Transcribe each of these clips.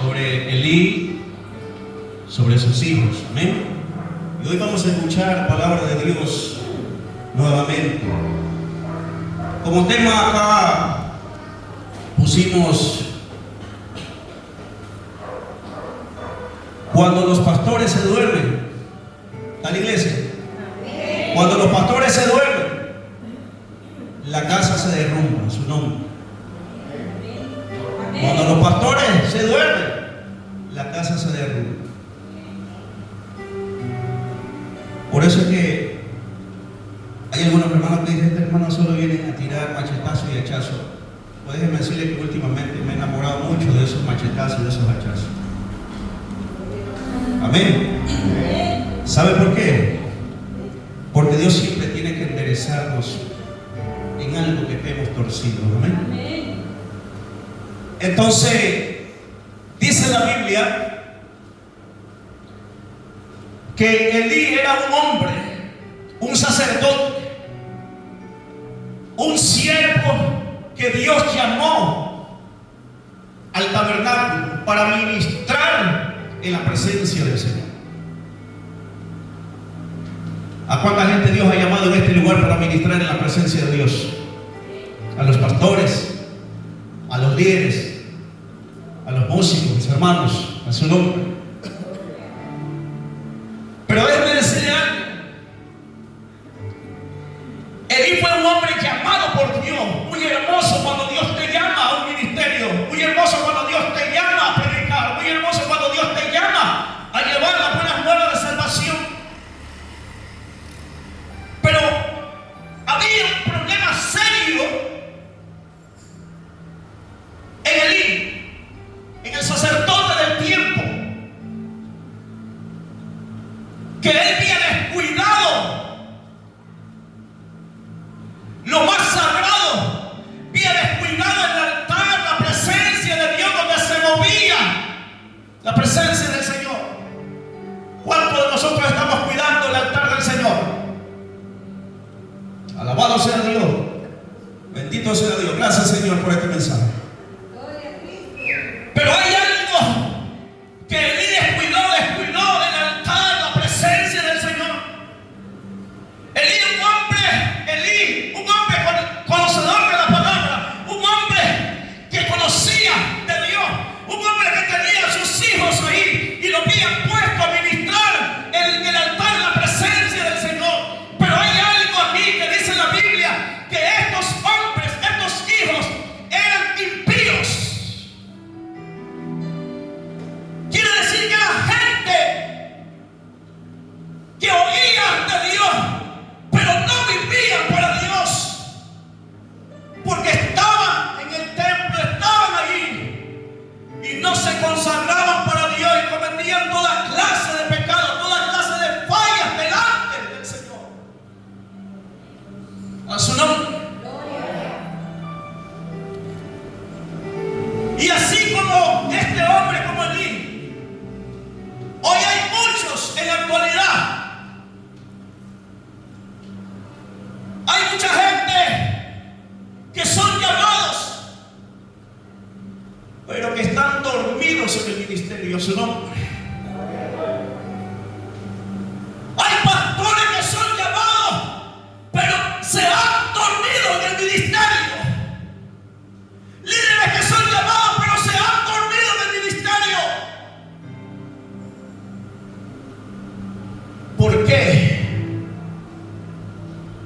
sobre Elí, sobre sus hijos. Amén. Y hoy vamos a escuchar palabra de Dios nuevamente. Como tema acá pusimos: cuando los pastores se duermen. ¿Está la iglesia? Cuando los pastores se duermen, la casa se derrumba, su nombre. Cuando los pastores se duermen, la casa se derrumba. Por eso es que hay algunos hermanos que dicen: este hermano solo vienen a tirar machetazo y hachazo. Pues déjenme decirle que últimamente me he enamorado mucho de esos machetazos y de esos hachazos. Amén. ¿Sabe por qué? Porque Dios siempre tiene que enderezarnos en algo que hemos torcido. Amén. Entonces, dice la Biblia que Elí era un hombre, un sacerdote, un siervo que Dios llamó al tabernáculo para ministrar en la presencia del Señor. ¿A cuánta gente Dios ha llamado en este lugar para ministrar en la presencia de Dios? A los pastores, a los líderes, a los músicos, mis hermanos, a su nombre. Pero déjeme decirle algo. Elí fue un hombre llamado por Dios. Muy hermoso cuando Dios te llama a un ministerio. Muy hermoso cuando Dios te llama a predicar. Muy hermoso cuando Dios te llama a llevar las buenas nuevas de salvación. Pero había un problema serio en Elí, en el sacerdote del tiempo, que él había descuidado lo más sagrado, había descuidado el altar, la presencia de Dios, donde se movía la presencia del Señor. ¿Cuántos de nosotros estamos cuidando el altar del Señor? Alabado sea Dios, bendito sea Dios. Gracias, Señor, por este mensaje. Pero hay algo que Elí descuidó el altar, la presencia del Señor. Elí, un hombre conocedor de la palabra, un hombre que conocía de Dios, un hombre que tenía a sus hijos ahí y lo habían puesto a ministrar en el altar, la presencia del Señor. Pero hay algo aquí que dice la Biblia, que estos hombres, estos hijos, eran impíos. Quiere decir que la gente que oían de Dios, pero no vivían para Dios, porque estaban en el templo, estaban allí y no se consagraban para Dios y cometían toda clase de pecados, toda clase de fallas delante del Señor. A su nombre. Y así como este hombre, como Elí, hoy hay muchos en la actualidad. Hay mucha gente que son llamados, pero que están dormidos en el ministerio. A su nombre. Hay pastores que son llamados, pero se han dormido en el ministerio. Líderes que son llamados, pero se han dormido en el ministerio. ¿Por qué?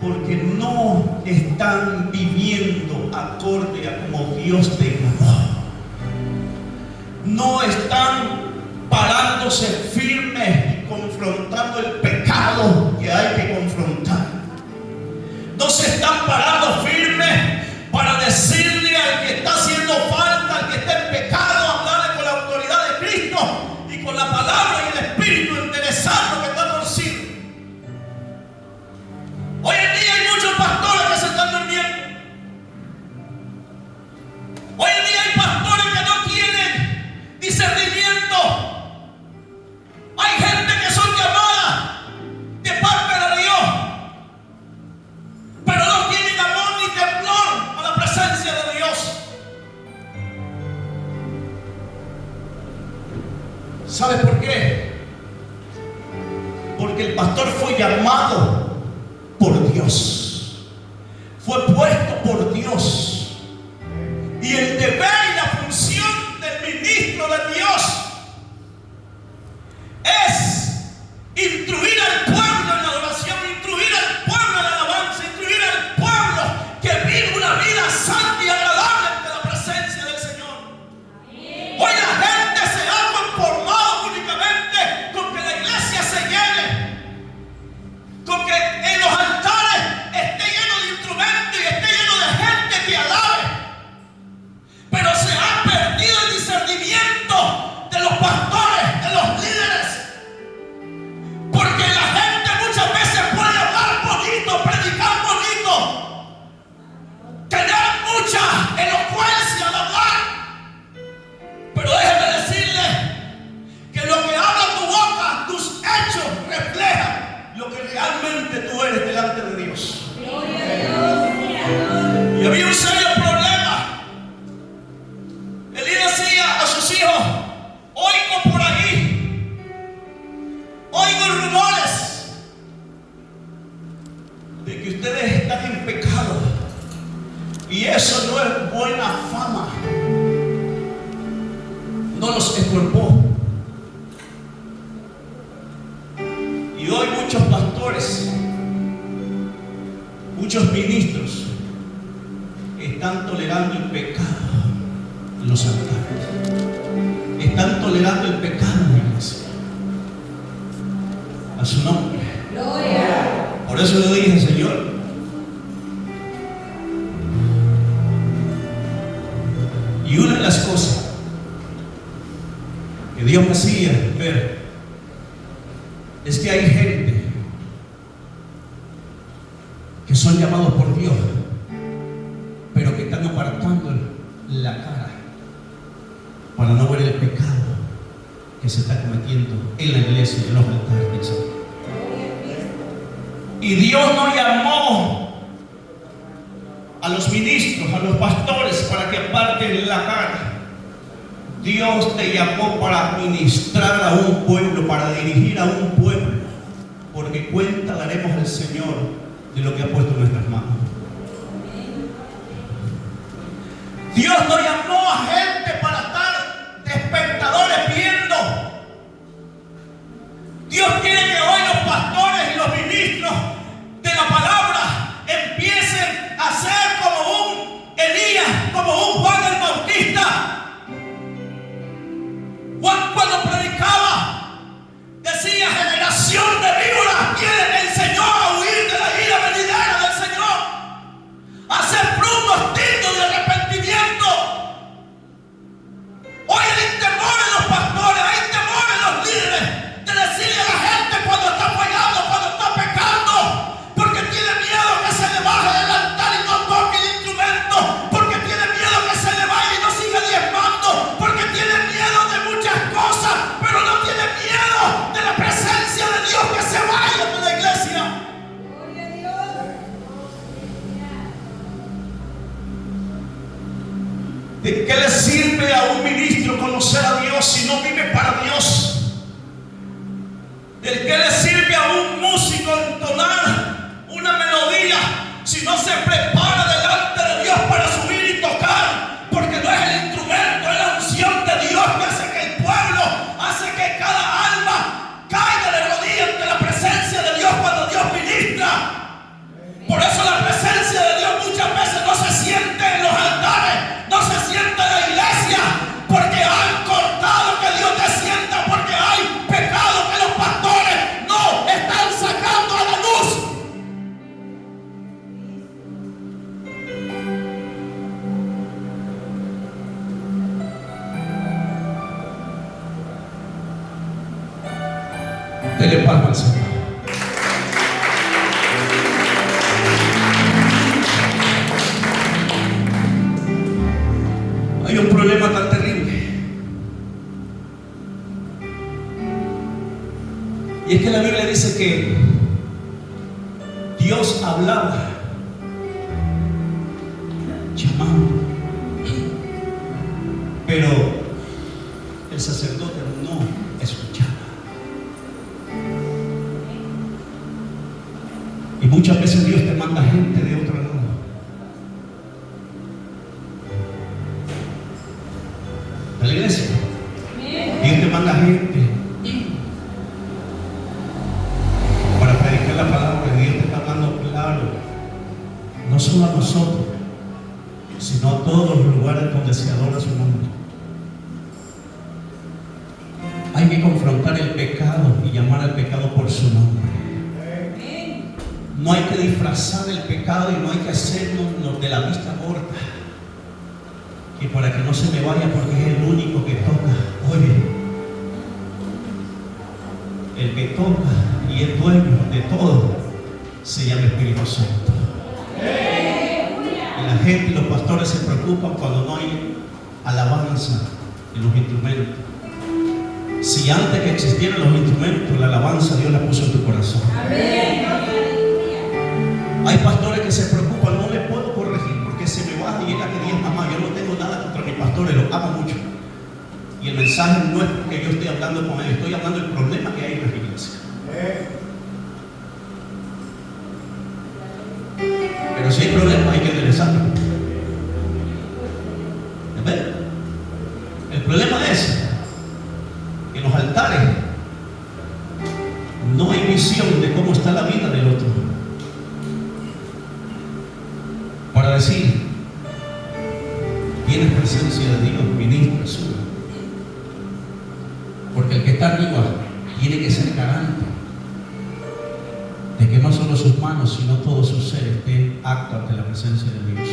Porque no están viviendo acorde a como Dios te llamó. No están parándose firmes y confrontando el pecado que hay que confrontar. No se están parando firmes para decirle al que está haciendo falta, al que está en pecado, hablarle con la autoridad de Cristo y con la palabra y el Espíritu, enderezar lo que está torcido. Hoy en día hay muchos pastores que se están durmiendo. Hoy en día hay pastores que no tienen discernimiento. Hay gente que son llamadas de parte de Dios, pero no tienen amor ni temblor a la presencia de Dios. ¿Sabe por qué? Porque el pastor fue llamado por Dios, fue puesto por Dios, y el deber y la función del ministro de Dios es instruir al pueblo en la adoración, instruir al pueblo en la alabanza, instruir al pueblo que vive una vida santa y agradable ante la presencia del Señor. Hoy la gente se ha conformado únicamente con que la iglesia se llene, con que en los altares esté lleno de instrumentos y esté lleno de gente que alabe, pero se ha perdido el discernimiento de los pastores, de los líderes, porque la gente muchas veces puede hablar bonito, predicar bonito, tener mucha elocuencia al hablar, pero déjeme decirle que lo que habla tu boca, tus hechos reflejan lo que realmente tú eres delante de Dios. Y había un serio problema. Elí decía a sus hijos: oigo por ahí, oigo rumores de que ustedes están en pecado, y eso no es buena fama. No los esculpó. Y hoy muchos pastores, muchos ministros están tolerando el pecado en los altares, están tolerando el pecado en la iglesia. A su nombre. Por eso le dije: Señor, y una de las cosas que Dios me hacía ver es que hay gente que son llamados por Dios, pero que están apartando la cara para no ver el pecado que se está cometiendo en la iglesia y en los altares del Señor. Y Dios no llamó a los ministros, a los pastores, para que aparten la cara. Dios te llamó para ministrar a un pueblo, para dirigir a un pueblo, porque cuenta daremos al Señor de lo que ha puesto en nuestras manos. Dios no llamó a gente para estar de espectadores viendo. Dios quiere que hoy los pastores y los ministros de la palabra empiecen a ser como un Elías, como un Juan el Bautista. Juan, cuando predicaba, decía: generación de víboras, ¿quién me enseñó a huir de la ira venidera del Señor? A hacer frutos dignos de arrepentimiento. Hoy hay temor en los pastores, hay temor en los líderes de decirle a la gente cuando está fallando, cuando está pecando, porque tiene miedo que se le baje del altar y no toque el instrumento, porque tiene miedo que se le vaya y no siga diezmando, porque tiene miedo de muchas cosas, pero no tiene miedo de la presencia de Dios que se vaya de la iglesia. ¿De qué le sirve a un ministro conocer a Dios si no vive para Dios? ¿De qué le sirve a un músico entonar una melodía si no se prepara delante de Dios para subir y tocar? Porque no es el instrumento, es la unción de Dios que hace que el pueblo, hace que cada alma caiga de rodillas ante la presencia de Dios cuando Dios ministra. Por eso la presencia de Dios muchas veces no se siente en los altares, no se siente en la iglesia, porque han cortado que Dios te sienta, porque hay pecado que los pastores no están sacando a la luz. Dele palmas al Señor. Hay un problema tan terrible, y es que la Biblia dice que Dios hablaba llamando, pero el sacerdote no escuchaba. Y muchas veces Dios te manda gente de otro lado. De la iglesia. Dios te manda gente para predicar la palabra. Dios te está hablando claro, no solo a nosotros, sino a todos los lugares donde se adora su nombre. Hay que confrontar el pecado y llamar al pecado por su nombre. No hay que disfrazar el pecado y no hay que hacernos de la vista gorda. Y para que no se me vaya porque es el único que toca. Oye, el que toca y es dueño de todo se llama Espíritu Santo. Y la gente y los pastores se preocupan cuando no hay alabanza en los instrumentos. Si antes que existieran los instrumentos, la alabanza Dios la puso en tu corazón. Hay pastores que se preocupan, no le puedo corregir porque se me va y él que dice, mamá, yo no tengo nada contra mis pastores, los amo mucho. Y el mensaje no es porque yo estoy hablando con ellos, estoy hablando del problema que hay en las iglesias. Pero si hay problema hay que enderezarlo. El problema es que en los altares no hay visión de cómo está la vida del otro. Para decir, tienes presencia de Dios, ministra, sube. Porque el que está arriba tiene que ser garante de que no solo sus manos, sino todo su ser esté apto ante la presencia de Dios,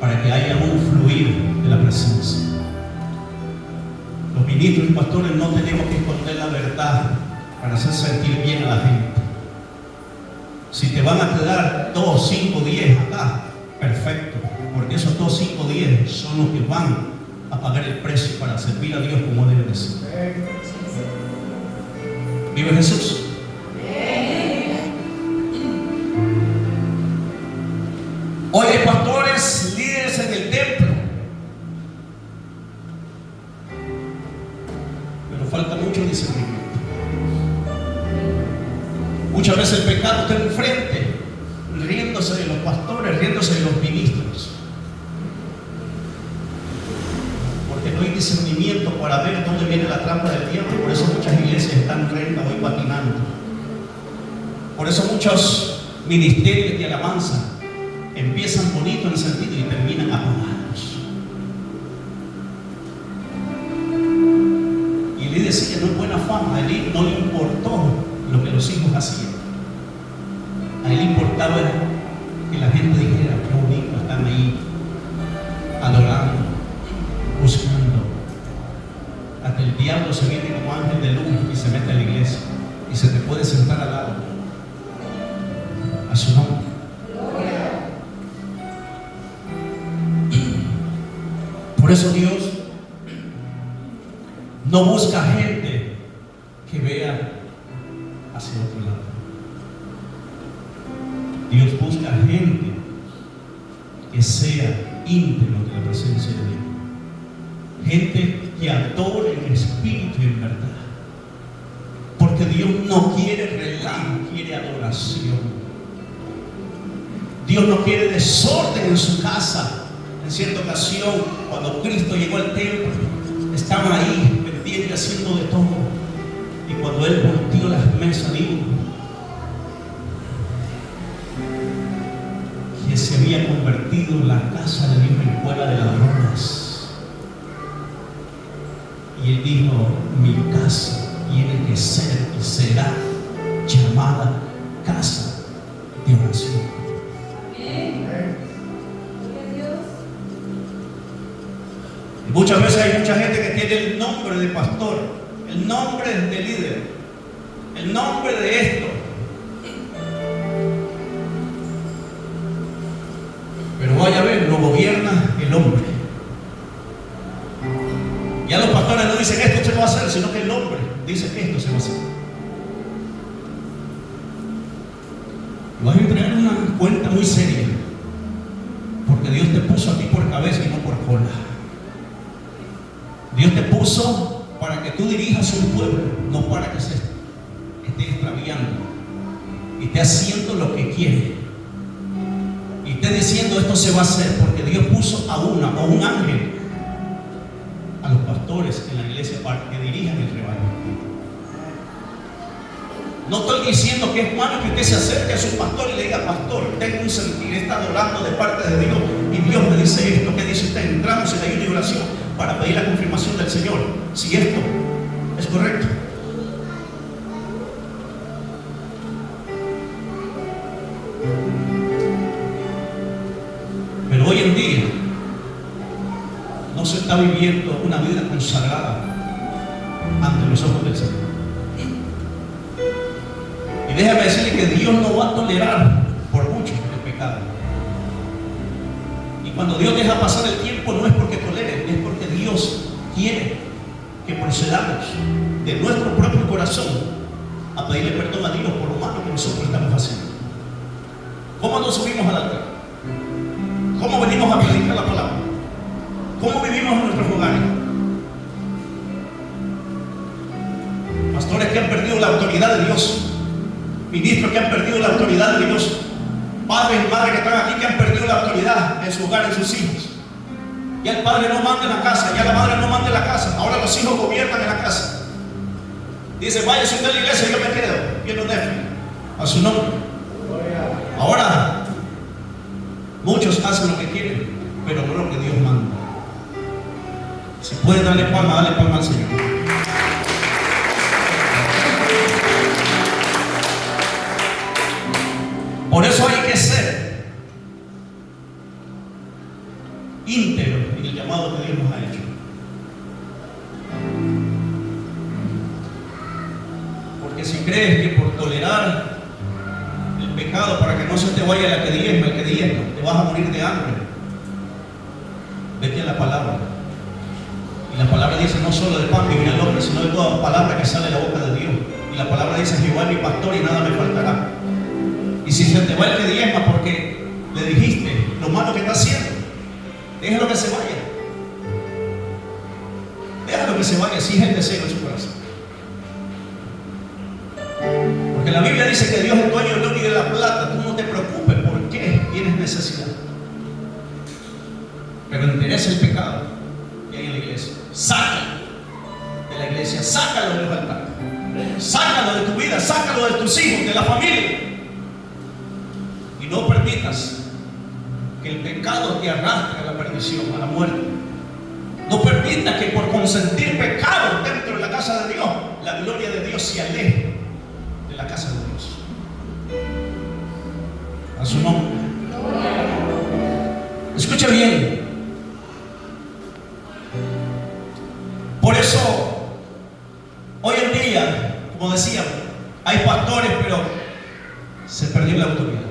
para que haya un fluir de la presencia. Los ministros y pastores no tenemos que esconder la verdad para hacer sentir bien a la gente. Si te van a quedar 2, 5, 10 acá, perfecto, porque esos 2, 5, 10 son los que van a pagar el precio para servir a Dios como debe de ser. ¿Vive Jesús? Hoy hay pastores, líderes en el templo, pero falta mucho discernimiento. Muchas veces el pecado está enfrente, riéndose de los pastores, riéndose de los ministros, porque no hay discernimiento para ver dónde viene la trampa del diablo. Por eso muchas iglesias están rentas hoy patinando. Por eso muchos ministerios de alabanza empiezan bonito en el sentido y terminan apagados. Y Elí decía, no es buena fama. A Elí no le importó lo que los hijos hacían. A él le importaba que la gente dijera, qué bonito están ahí, adorando, buscando. Hasta el diablo se viene como ángel de luz y se mete a la iglesia y se te puede sentar al lado. A su nombre. Por eso Dios no busca gente que vea hacia otro lado. Dios busca gente que sea íntegro de la presencia de Dios. Gente que adore en espíritu y en verdad. Porque Dios no quiere relajo, quiere adoración. Dios no quiere desorden en su casa. En cierta ocasión, cuando Cristo llegó al templo, estaban ahí vendiendo y haciendo de todo. Y cuando Él volteó las mesas, dijo que se había convertido la casa de Dios en cueva de ladrones. Y Él dijo, mi casa tiene que ser y será llamada casa de oración. Muchas veces hay mucha gente que tiene el nombre de pastor, el nombre de líder, el nombre de esto. Pero vaya a ver, lo gobierna el hombre. Ya los pastores no dicen esto se va a hacer, sino que el hombre dice que esto se va a hacer. Y vas a entregar una cuenta muy seria, porque Dios te puso a ti por cabeza y no por cola. Dios te puso para que tú dirijas un pueblo, no para que se esté extraviando y esté haciendo lo que quiere y esté diciendo esto se va a hacer, porque Dios puso a una o un ángel a los pastores en la iglesia para que dirijan el rebaño. No estoy diciendo que es malo que usted se acerque a su pastor y le diga: pastor, tengo un sentir, está adorando de parte de Dios y Dios me dice esto. ¿Qué dice usted? Entramos en ayuno y oración para pedir la confirmación del Señor, si esto es correcto. Pero hoy en día no se está viviendo una vida consagrada ante los ojos del Señor. Y déjame decirle que Dios no va a tolerar por mucho el pecado. Y cuando Dios deja pasar el tiempo, no es porque tolere, es porque Dios quiere que procedamos de nuestro propio corazón a pedirle perdón a Dios por lo malo que nosotros estamos haciendo. ¿Cómo nos subimos al altar? ¿Cómo venimos a predicar la palabra? ¿Cómo vivimos en nuestros hogares? Pastores que han perdido la autoridad de Dios, ministros que han perdido la autoridad de Dios, padres y madres que están aquí que han perdido la autoridad en su hogar, en sus hijos. Ya el padre no manda en la casa, ya la madre no manda en la casa, ahora los hijos gobiernan en la casa. Dice: váyase usted a la iglesia y yo me quedo viendo Netflix a su nombre. Ahora muchos hacen lo que quieren, pero no lo que Dios manda. Si puede darle palma, dale palma al Señor. Por eso hay que ser íntegro en el llamado que Dios nos ha hecho. Porque si crees que por tolerar el pecado para que no se te vaya la que diezma, el que diezma, te vas a morir de hambre, vete a la palabra. Y la palabra dice: no solo de pan vivirá el hombre, sino de toda palabra que sale de la boca de Dios. Y la palabra dice: Jehová es mi pastor y nada me faltará. Y si se te va el que diezma porque le dijiste lo malo que está haciendo, déjalo que se vaya. Déjalo que se vaya, si es el deseo de su corazón. Porque la Biblia dice que Dios es dueño del oro y de la plata. Tú no te preocupes por qué tienes necesidad. Pero interesa el pecado que hay en la iglesia. Sácalo de la iglesia, sácalo de los altares, sácalo de tu vida, sácalo de tus hijos, de la familia. Y no permitas que el pecado te arrastre a la perdición, a la muerte. No permitas que por consentir pecado dentro de la casa de Dios, la gloria de Dios se aleje de la casa de Dios. A su nombre. Escucha bien. Por eso, hoy en día, como decíamos, hay pastores, pero se perdió la autoridad.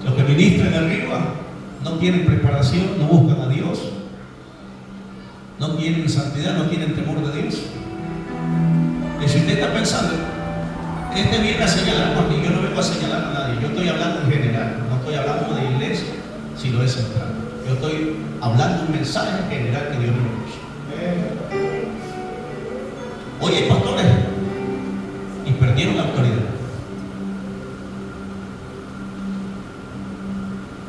Los que ministran arriba no tienen preparación, no buscan a Dios, no tienen santidad, no tienen temor de Dios. Y si usted está pensando, este viene a señalar, porque yo no vengo a señalar a nadie, yo estoy hablando en general, no estoy hablando de iglesia, sino de central. Yo estoy hablando de un mensaje general que Dios me puso. Oye, hay pastores y perdieron la autoridad.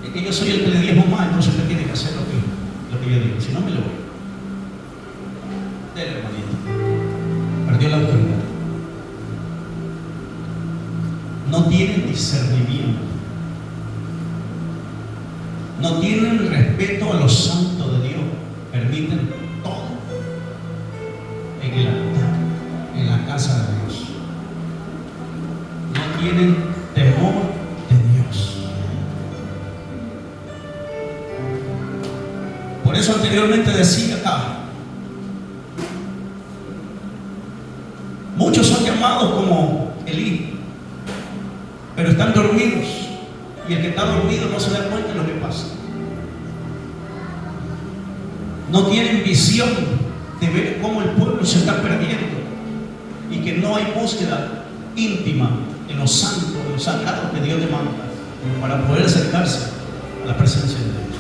Es que yo soy el que le diezmo más, entonces usted tiene que hacer lo que yo digo, si no me lo voy. Dele, hermanito. Perdió la autoridad. No tienen discernimiento. No tienen respeto a los santos de Dios. Permiten todo en el altar, en la casa de Dios. No tienen temor de Dios. Por eso anteriormente decía acá, muchos son llamados como Elí, pero están dormidos. Y el que está dormido no se da cuenta de lo que pasa. No tienen visión de ver cómo el pueblo se está perdiendo y que no hay búsqueda íntima en lo santo, en lo sagrado que Dios demanda para poder acercarse a la presencia de Dios.